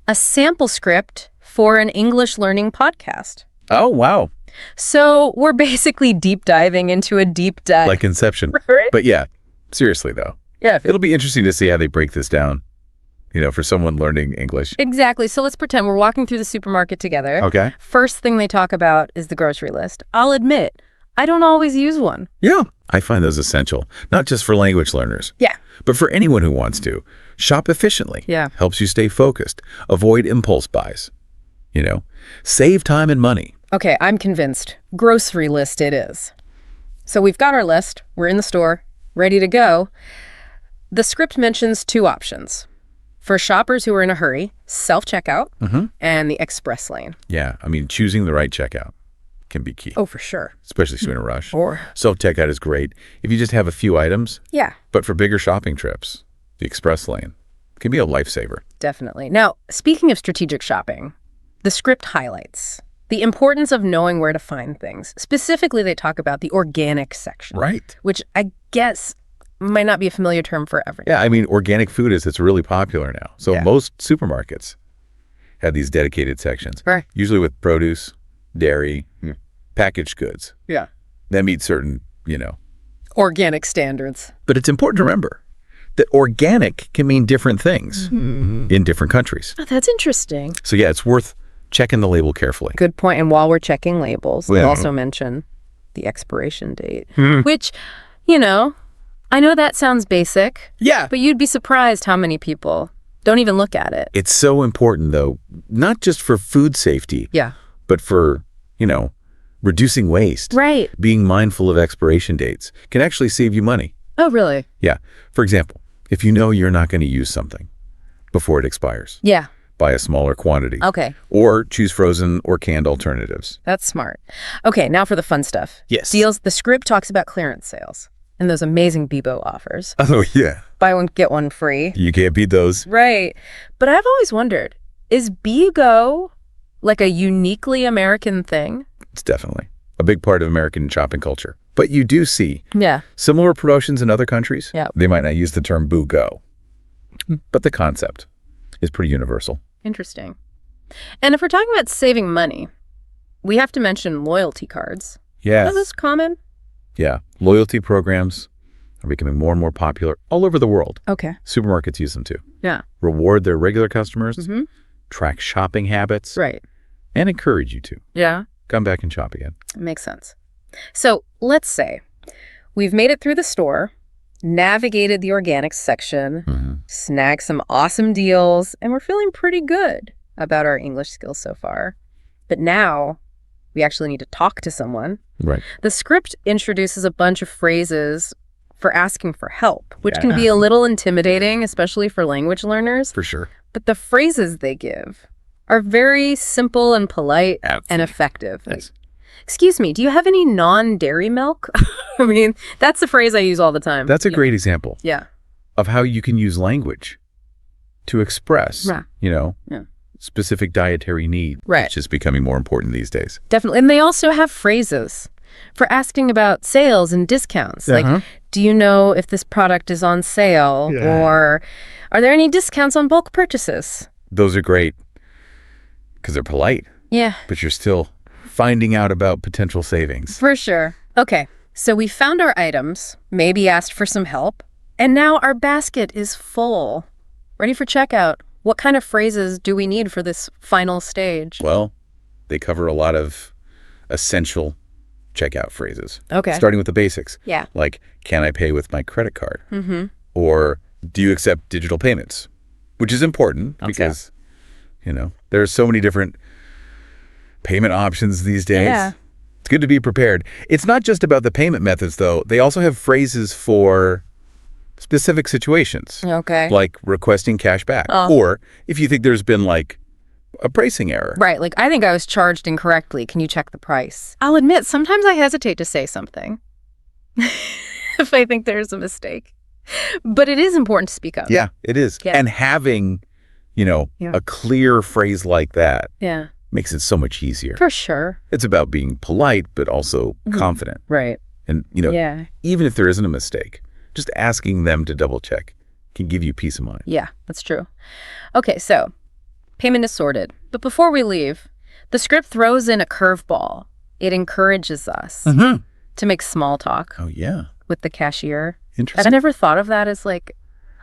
a sample script for an English learning podcast. Oh, wow. So we're basically deep diving into a deep dive. Like Inception. Right? But yeah, seriously though. Yeah. It'll be interesting to see how they break this down, for someone learning English. Exactly. So let's pretend we're walking through the supermarket together. Okay. First thing they talk about is the grocery list. I'll admit, I don't always use one. Yeah. I find those essential, not just for language learners. Yeah. But for anyone who wants to. Shop efficiently. Yeah. Helps you stay focused. Avoid impulse buys. Save time and money. Okay, I'm convinced. Grocery list it is. So we've got our list. We're in the store, ready to go. The script mentions two options. For shoppers who are in a hurry, self-checkout and the express lane. Yeah, choosing the right checkout can be key. Oh, for sure. Especially if you're in a rush. Or self-checkout is great if you just have a few items. Yeah. But for bigger shopping trips, the express lane can be a lifesaver. Definitely. Now, speaking of strategic shopping, the script highlights the importance of knowing where to find things. Specifically, they talk about the organic section. Right. Which I guess might not be a familiar term for everyone. Yeah, organic food it's really popular now. So most supermarkets have these dedicated sections. Right. Usually with produce, dairy, packaged goods. Yeah. That meet certain, organic standards. But it's important to remember that organic can mean different things in different countries. Oh, that's interesting. So yeah, it's worth checking the label carefully. Good point. And while we're checking labels, we also mention the expiration date, which, I know that sounds basic. Yeah. But you'd be surprised how many people don't even look at it. It's so important, though, not just for food safety. Yeah. But for, reducing waste. Right. Being mindful of expiration dates can actually save you money. Oh, really? Yeah. For example, if you know you're not going to use something before it expires. Yeah. Buy a smaller quantity. Okay. Or choose frozen or canned alternatives. That's smart. Okay, now for the fun stuff. Yes. Deals. The script talks about clearance sales and those amazing Bebo offers. Oh, yeah. Buy one, get one free. You can't beat those. Right. But I've always wondered, is BeGo like a uniquely American thing? It's definitely a big part of American shopping culture. But you do see similar promotions in other countries. Yeah. They might not use the term BooGo, but the concept is pretty universal. Interesting. And if we're talking about saving money, we have to mention loyalty cards. Yeah. Is this common? Yeah. Loyalty programs are becoming more and more popular all over the world. Okay. Supermarkets use them too. Yeah. Reward their regular customers, track shopping habits, right, and encourage you to. Yeah. Come back and shop again. Makes sense. So let's say we've made it through the store, navigated the organics section, snagged some awesome deals, and we're feeling pretty good about our English skills so far. But now we actually need to talk to someone. Right. The script introduces a bunch of phrases for asking for help, which can be a little intimidating, especially for language learners. For sure. But the phrases they give are very simple and polite and effective. Yes. Excuse me, do you have any non-dairy milk? That's the phrase I use all the time. That's a great example of how you can use language to express, specific dietary need, which is becoming more important these days. Definitely. And they also have phrases for asking about sales and discounts. Like, do you know if this product is on sale? Or are there any discounts on bulk purchases? Those are great because they're polite. Yeah. But you're still finding out about potential savings. For sure. Okay, so we found our items, maybe asked for some help, and now our basket is full. Ready for checkout. What kind of phrases do we need for this final stage? Well, they cover a lot of essential checkout phrases. Okay. Starting with the basics. Yeah. Like, can I pay with my credit card? Or do you accept digital payments? Which is important because, there's so many different payment options these days. Yeah. It's good to be prepared. It's not just about the payment methods, though. They also have phrases for specific situations. Okay. Like requesting cash back. Or if you think there's been like a pricing error. Right. Like, I think I was charged incorrectly. Can you check the price? I'll admit, sometimes I hesitate to say something if I think there's a mistake. But it is important to speak up. Yeah, it is. Yeah. And having, a clear phrase like that makes it so much easier. For sure. It's about being polite, but also confident. Right. And, even if there isn't a mistake, just asking them to double check can give you peace of mind. Yeah, that's true. Okay, so payment is sorted. But before we leave, the script throws in a curveball. It encourages us to make small talk. Oh, yeah. With the cashier. Interesting. I never thought of that as like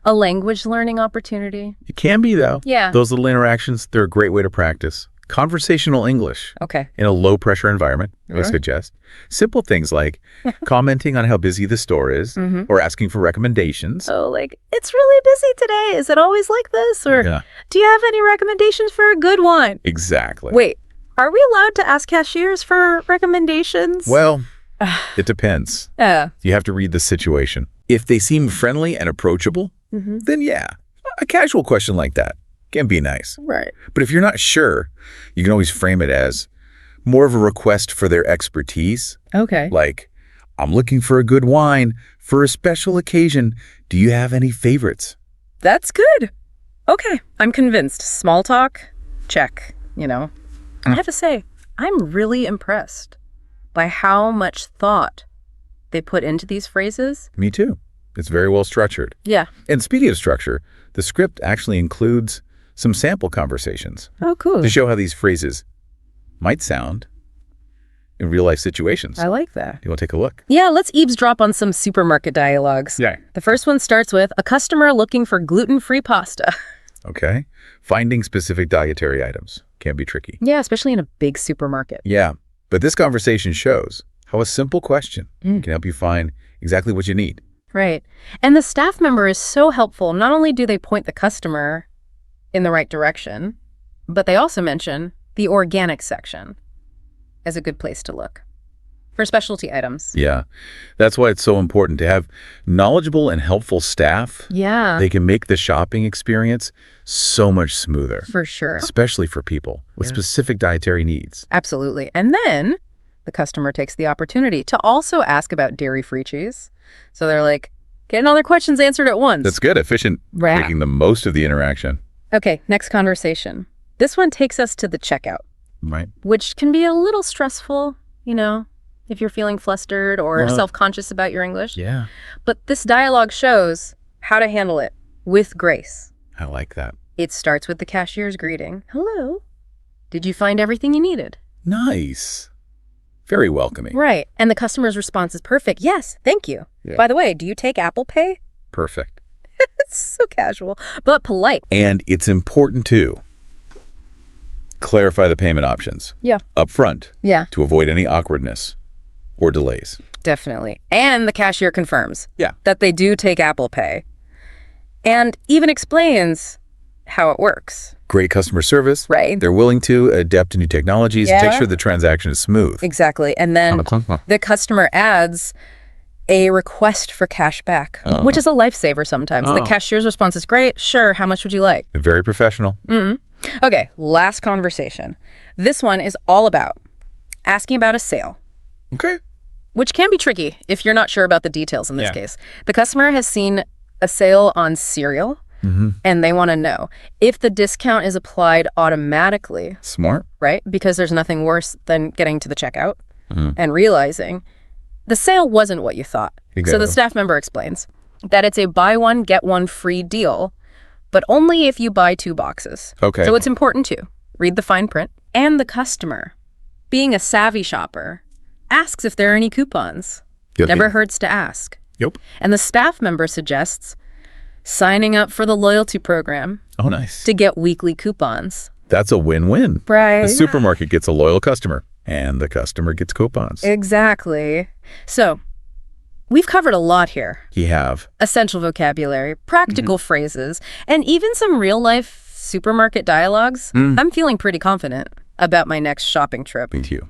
a language learning opportunity. It can be, though. Yeah. Those little interactions, they're a great way to practice conversational English. Okay. In a low-pressure environment, I suggest. Simple things like commenting on how busy the store is or asking for recommendations. Oh, like, it's really busy today. Is it always like this? Or do you have any recommendations for a good one? Exactly. Wait, are we allowed to ask cashiers for recommendations? Well, it depends. You have to read the situation. If they seem friendly and approachable, then a casual question like that can be nice. Right. But if you're not sure, you can always frame it as more of a request for their expertise. Okay. Like, I'm looking for a good wine for a special occasion. Do you have any favorites? That's good. Okay, I'm convinced. Small talk, check, I have to say, I'm really impressed by how much thought they put into these phrases. Me too. It's very well structured. Yeah. And speaking of structure, the script actually includes some sample conversations. Oh, cool. To show how these phrases might sound in real-life situations. I like that. You want to take a look? Yeah, let's eavesdrop on some supermarket dialogues. Yeah. The first one starts with a customer looking for gluten-free pasta. Okay. Finding specific dietary items can be tricky. Yeah, especially in a big supermarket. Yeah. But this conversation shows how a simple question can help you find exactly what you need. Right. And the staff member is so helpful. Not only do they point the customer in the right direction, but they also mention the organic section as a good place to look for specialty items. Yeah. That's why it's so important to have knowledgeable and helpful staff. Yeah. They can make the shopping experience so much smoother. For sure. Especially for people with specific dietary needs. Absolutely. And then the customer takes the opportunity to also ask about dairy-free cheese. So they're like, getting all their questions answered at once. That's good. Efficient. Right. Making the most of the interaction. Okay, next conversation. This one takes us to the checkout. Right. Which can be a little stressful, if you're feeling flustered or self-conscious about your English. Yeah. But this dialogue shows how to handle it with grace. I like that. It starts with the cashier's greeting. Hello. Did you find everything you needed? Nice. Very welcoming. Right. And the customer's response is perfect. Yes, thank you. Yeah. By the way, do you take Apple Pay? Perfect. It's so casual, but polite. And it's important to clarify the payment options. Yeah. Up front. Yeah. To avoid any awkwardness or delays. Definitely. And the cashier confirms that they do take Apple Pay and even explains how it works. Great customer service. Right. They're willing to adapt to new technologies and take sure the transaction is smooth. Exactly. And then the customer adds a request for cash back, which is a lifesaver sometimes. The cashier's response is great. Sure. How much would you like? Very professional. Okay. Last conversation. This one is all about asking about a sale. Okay. Which can be tricky if you're not sure about the details in this case. The customer has seen a sale on cereal and they want to know if the discount is applied automatically. Smart. Right? Because there's nothing worse than getting to the checkout and realizing the sale wasn't what you thought. So the staff member explains that it's a buy one, get one free deal, but only if you buy 2 boxes. Okay. So it's important to read the fine print. And the customer, being a savvy shopper, asks if there are any coupons. Never hurts to ask. Yep. And the staff member suggests signing up for the loyalty program. Oh, nice. To get weekly coupons. That's a win-win. Right. The supermarket gets a loyal customer, And the customer gets coupons. Exactly. So, we've covered a lot here. You have. Essential vocabulary, practical phrases, and even some real-life supermarket dialogues. I'm feeling pretty confident about my next shopping trip. Me too.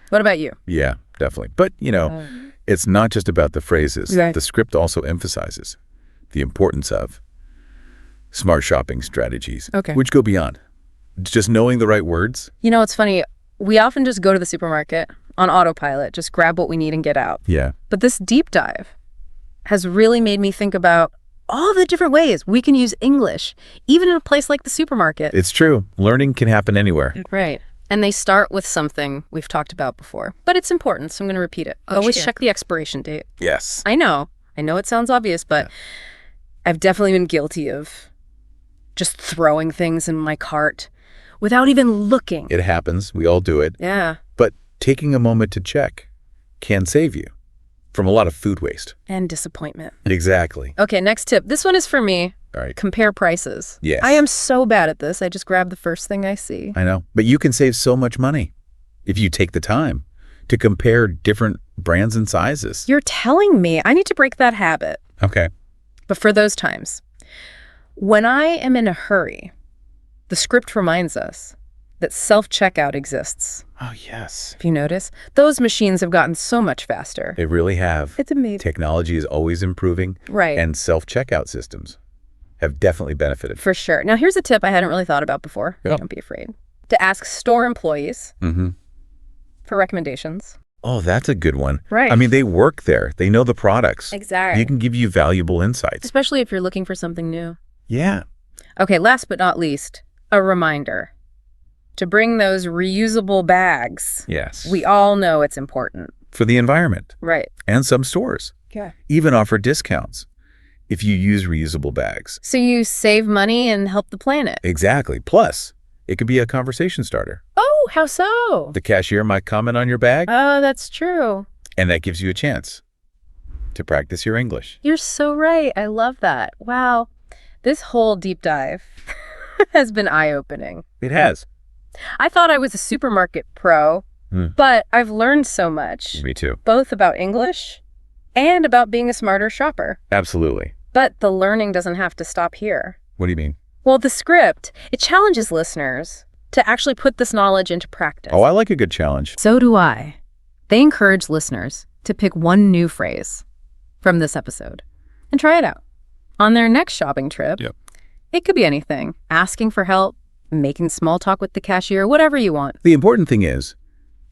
What about you? Yeah, definitely. But, it's not just about the phrases. Right. The script also emphasizes the importance of smart shopping strategies, which go beyond just knowing the right words. It's funny. We often just go to the supermarket on autopilot, just grab what we need and get out. Yeah. But this deep dive has really made me think about all the different ways we can use English, even in a place like the supermarket. It's true. Learning can happen anywhere. Right. And they start with something we've talked about before. But it's important, so I'm going to repeat it. Always check the expiration date. Yes. I know it sounds obvious, but I've definitely been guilty of just throwing things in my cart without even looking. It happens. We all do it. Yeah. But taking a moment to check can save you from a lot of food waste. And disappointment. Exactly. Okay, next tip. This one is for me. All right. Compare prices. Yes. I am so bad at this. I just grab the first thing I see. I know. But you can save so much money if you take the time to compare different brands and sizes. You're telling me I need to break that habit. Okay. But for those times, when I am in a hurry, the script reminds us that self-checkout exists. Oh, yes. If you notice, those machines have gotten so much faster. They really have. It's amazing. Technology is always improving. Right. And self-checkout systems have definitely benefited. For sure. Now, here's a tip I hadn't really thought about before. Yep. Don't be afraid. To ask store employees for recommendations. Oh, that's a good one. Right. I mean, they work there. They know the products. Exactly. You can give you valuable insights. Especially if you're looking for something new. Yeah. Okay, last but not least, a reminder to bring those reusable bags. Yes. We all know it's important. For the environment. Right. And some stores even offer discounts if you use reusable bags. So you save money and help the planet. Exactly. Plus, it could be a conversation starter. Oh, how so? The cashier might comment on your bag. Oh, that's true. And that gives you a chance to practice your English. You're so right. I love that. Wow. This whole deep dive has been eye-opening. It has. I thought I was a supermarket pro, but I've learned so much. Me too. Both about English and about being a smarter shopper. Absolutely. But the learning doesn't have to stop here. What do you mean? Well, the script, it challenges listeners to actually put this knowledge into practice. Oh, I like a good challenge. So do I. They encourage listeners to pick one new phrase from this episode and try it out. On their next shopping trip, it could be anything. Asking for help, making small talk with the cashier, whatever you want. The important thing is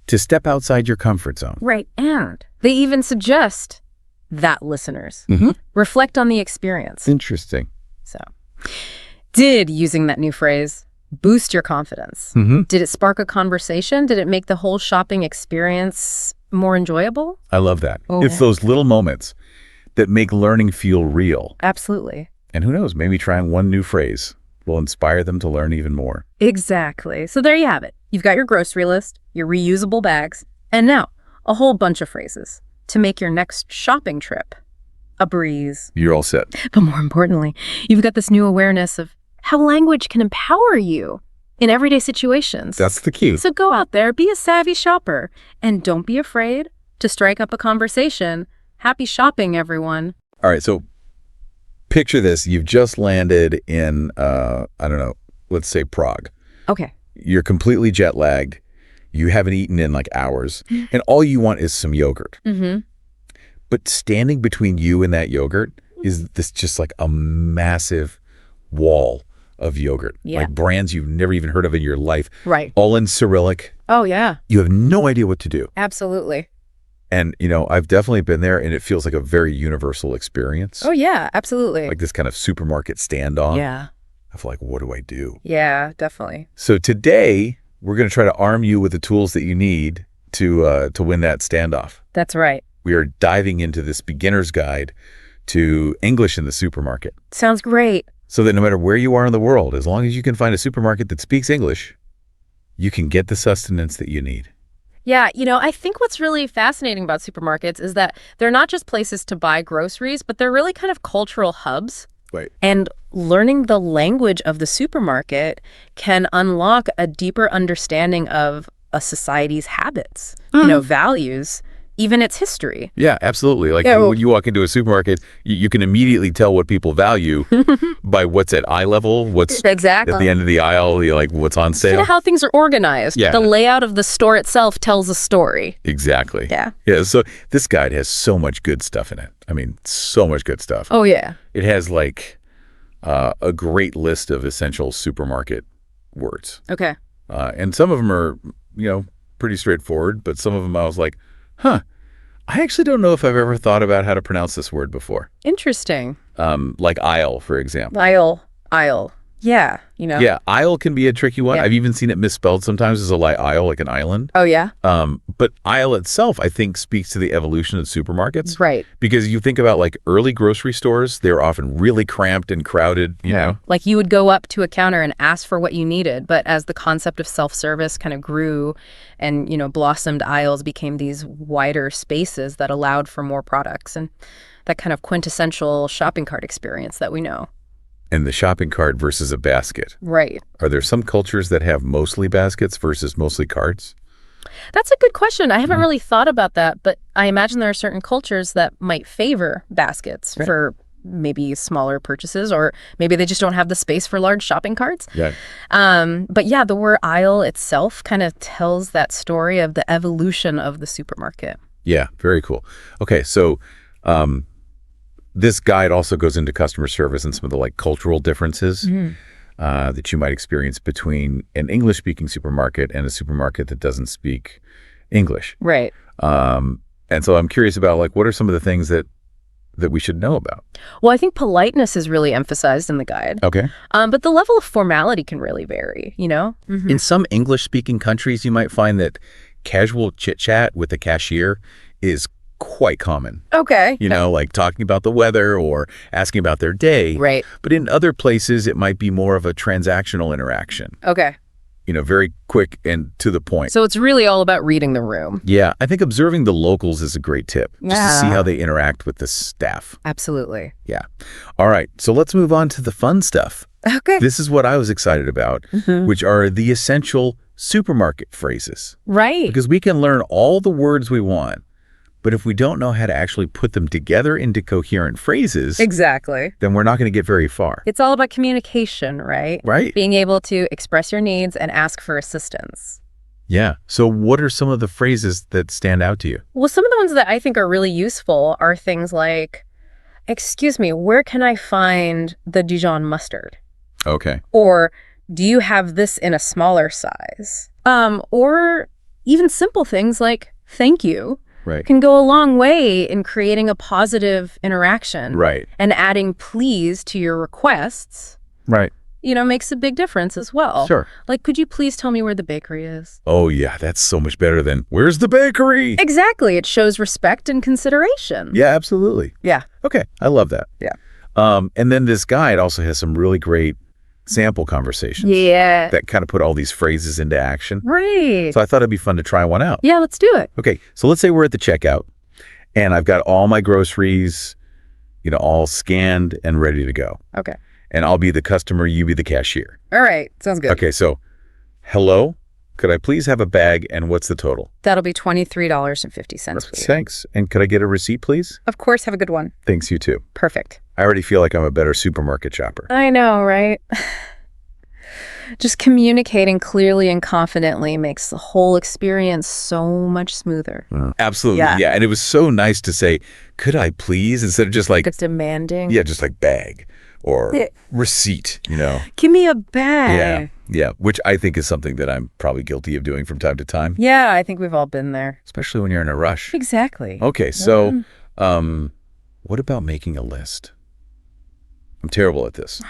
to step outside your comfort zone. Right. And they even suggest that listeners reflect on the experience. Interesting. So, did using that new phrase boost your confidence? Did it spark a conversation? Did it make the whole shopping experience more enjoyable? I love that. Oh. It's those little moments that make learning feel real. Absolutely. And who knows, maybe trying one new phrase will inspire them to learn even more. Exactly. So there you have it. You've got your grocery list, your reusable bags, and now a whole bunch of phrases to make your next shopping trip a breeze. You're all set. But more importantly, you've got this new awareness of how language can empower you in everyday situations. That's the key. So go out there, be a savvy shopper, and don't be afraid to strike up a conversation. Happy shopping, everyone. All right, so picture this. You've just landed in, I don't know, let's say Prague. Okay. You're completely jet lagged. You haven't eaten in like hours. And all you want is some yogurt. But standing between you and that yogurt is this just like a massive wall of yogurt. Like brands you've never even heard of in your life. Right. All in Cyrillic. Oh, yeah. You have no idea what to do. Absolutely. And, I've definitely been there, and it feels like a very universal experience. Oh, yeah, absolutely. Like this kind of supermarket standoff. Yeah. Of like, what do I do? Yeah, definitely. So today, we're going to try to arm you with the tools that you need to win that standoff. That's right. We are diving into this beginner's guide to English in the supermarket. Sounds great. So that no matter where you are in the world, as long as you can find a supermarket that speaks English, you can get the sustenance that you need. Yeah, I think what's really fascinating about supermarkets is that they're not just places to buy groceries, but they're really kind of cultural hubs. Right. And learning the language of the supermarket can unlock a deeper understanding of a society's habits, values, even its history. Yeah, absolutely. Like when you walk into a supermarket, you can immediately tell what people value by what's at eye level, what's at the end of the aisle, like what's on sale. How things are organized. Yeah. The layout of the store itself tells a story. Exactly. Yeah. Yeah. So this guide has so much good stuff in it. I mean, so much good stuff. Oh, yeah. It has like a great list of essential supermarket words. Okay. And some of them are, pretty straightforward, but some of them I was like, I actually don't know if I've ever thought about how to pronounce this word before. Interesting. Like aisle, for example. Aisle. Yeah, Yeah, aisle can be a tricky one. Yeah. I've even seen it misspelled sometimes as a aisle, like an island. Oh, yeah? But aisle itself, I think, speaks to the evolution of supermarkets. Right. Because you think about, like, early grocery stores, they were often really cramped and crowded, you know? Like, you would go up to a counter and ask for what you needed, but as the concept of self-service kind of grew and, blossomed, aisles became these wider spaces that allowed for more products and that kind of quintessential shopping cart experience that we know. And the shopping cart versus a basket. Right. Are there some cultures that have mostly baskets versus mostly carts? That's a good question. I haven't really thought about that, but I imagine there are certain cultures that might favor baskets for maybe smaller purchases, or maybe they just don't have the space for large shopping carts. Yeah. But yeah, the word aisle itself kind of tells that story of the evolution of the supermarket. Yeah, very cool. Okay, so this guide also goes into customer service and some of the cultural differences that you might experience between an English-speaking supermarket and a supermarket that doesn't speak English. Right. And so I'm curious about what are some of the things that we should know about? Well, I think politeness is really emphasized in the guide. Okay. But the level of formality can really vary, Mm-hmm. In some English-speaking countries, you might find that casual chit-chat with the cashier is quite common. Okay. Like talking about the weather or asking about their day. Right. But in other places, it might be more of a transactional interaction. Okay. Very quick and to the point. So it's really all about reading the room. Yeah. I think observing the locals is a great tip. Just to see how they interact with the staff. Absolutely. Yeah. All right. So let's move on to the fun stuff. Okay. This is what I was excited about, which are the essential supermarket phrases. Right. Because we can learn all the words we want. But if we don't know how to actually put them together into coherent phrases, exactly, then we're not going to get very far. It's all about communication, right? Right. Being able to express your needs and ask for assistance. Yeah. So what are some of the phrases that stand out to you? Well, some of the ones that I think are really useful are things like, excuse me, where can I find the Dijon mustard? Okay. Or, do you have this in a smaller size? Or even simple things like, thank you. Right. Can go a long way in creating a positive interaction. Right. And adding please to your requests. Right. Makes a big difference as well. Sure. Like, could you please tell me where the bakery is? Oh, yeah. That's so much better than, where's the bakery? Exactly. It shows respect and consideration. Yeah, absolutely. Yeah. Okay. I love that. Yeah. And then this guide also has some really great sample conversations. Yeah. That kind of put all these phrases into action. Right. So I thought it'd be fun to try one out. Yeah, let's do it. Okay. So let's say we're at the checkout and I've got all my groceries, all scanned and ready to go. Okay. And I'll be the customer, you be the cashier. All right. Sounds good. Okay. So, hello, could I please have a bag and what's the total? That'll be $23.50, please. Thanks. And could I get a receipt, please? Of course. Have a good one. Thanks, you too. Perfect. I already feel like I'm a better supermarket shopper. I know, right? Just communicating clearly and confidently makes the whole experience so much smoother. Absolutely. Yeah. And it was so nice to say, could I please? Instead of just it's demanding. Yeah, just like bag or receipt, Give me a bag. Yeah. Which I think is something that I'm probably guilty of doing from time to time. Yeah, I think we've all been there. Especially when you're in a rush. Exactly. Okay. So what about making a list? I'm terrible at this.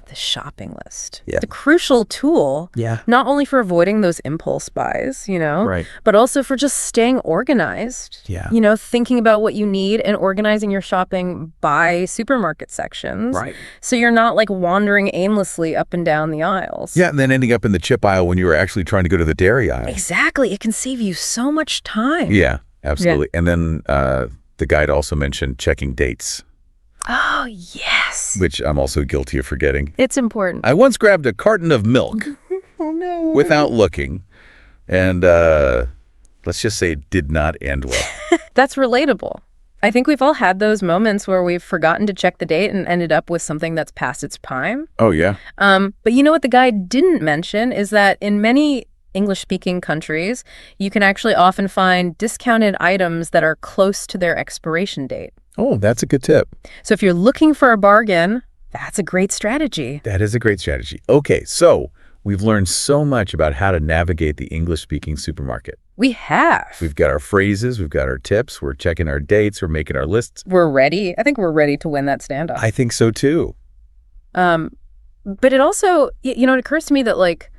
The shopping list. Yeah. The crucial tool. Yeah. Not only for avoiding those impulse buys, Right. but also for just staying organized. Yeah. Thinking about what you need and organizing your shopping by supermarket sections. Right. So you're not wandering aimlessly up and down the aisles. Yeah, and then ending up in the chip aisle when you were actually trying to go to the dairy aisle. Exactly. It can save you so much time. Yeah, absolutely. Yeah. And then the guide also mentioned checking dates. Oh, yes. Which I'm also guilty of forgetting. It's important. I once grabbed a carton of milk oh, no. without looking, And let's just say it did not end well. That's relatable. I think we've all had those moments where we've forgotten to check the date and ended up with something that's past its prime. Oh, yeah. But you know what the guy didn't mention is that in many English-speaking countries, you can actually often find discounted items that are close to their expiration date. Oh, that's a good tip. So if you're looking for a bargain, that's a great strategy. That is a great strategy. Okay, so we've learned so much about how to navigate the English-speaking supermarket. We have. We've got our phrases, we've got our tips, we're checking our dates, we're making our lists. We're ready. I think we're ready to win that standoff. I think so, too. But it also, it occurs to me that, like,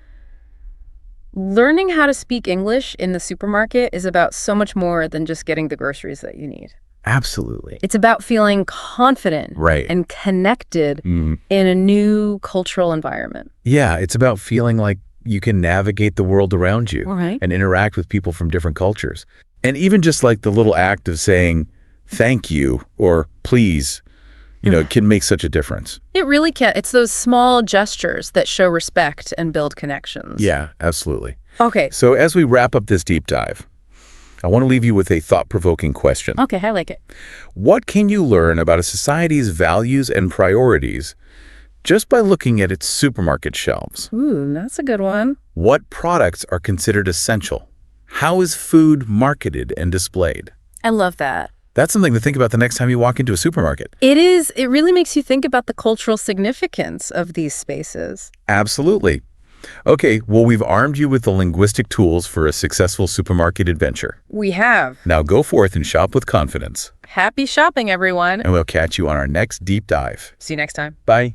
learning how to speak English in the supermarket is about so much more than just getting the groceries that you need. Absolutely. It's about feeling confident and connected in a new cultural environment. Yeah, it's about feeling like you can navigate the world around you and interact with people from different cultures. And even just like the little act of saying thank you or please, it can make such a difference. It really can. It's those small gestures that show respect and build connections. Yeah, absolutely. Okay. So as we wrap up this deep dive, I want to leave you with a thought-provoking question. Okay, I like it. What can you learn about a society's values and priorities just by looking at its supermarket shelves? Ooh, that's a good one. What products are considered essential? How is food marketed and displayed? I love that. That's something to think about the next time you walk into a supermarket. It is. It really makes you think about the cultural significance of these spaces. Absolutely. Okay, well, we've armed you with the linguistic tools for a successful supermarket adventure. We have. Now go forth and shop with confidence. Happy shopping, everyone. And we'll catch you on our next deep dive. See you next time. Bye.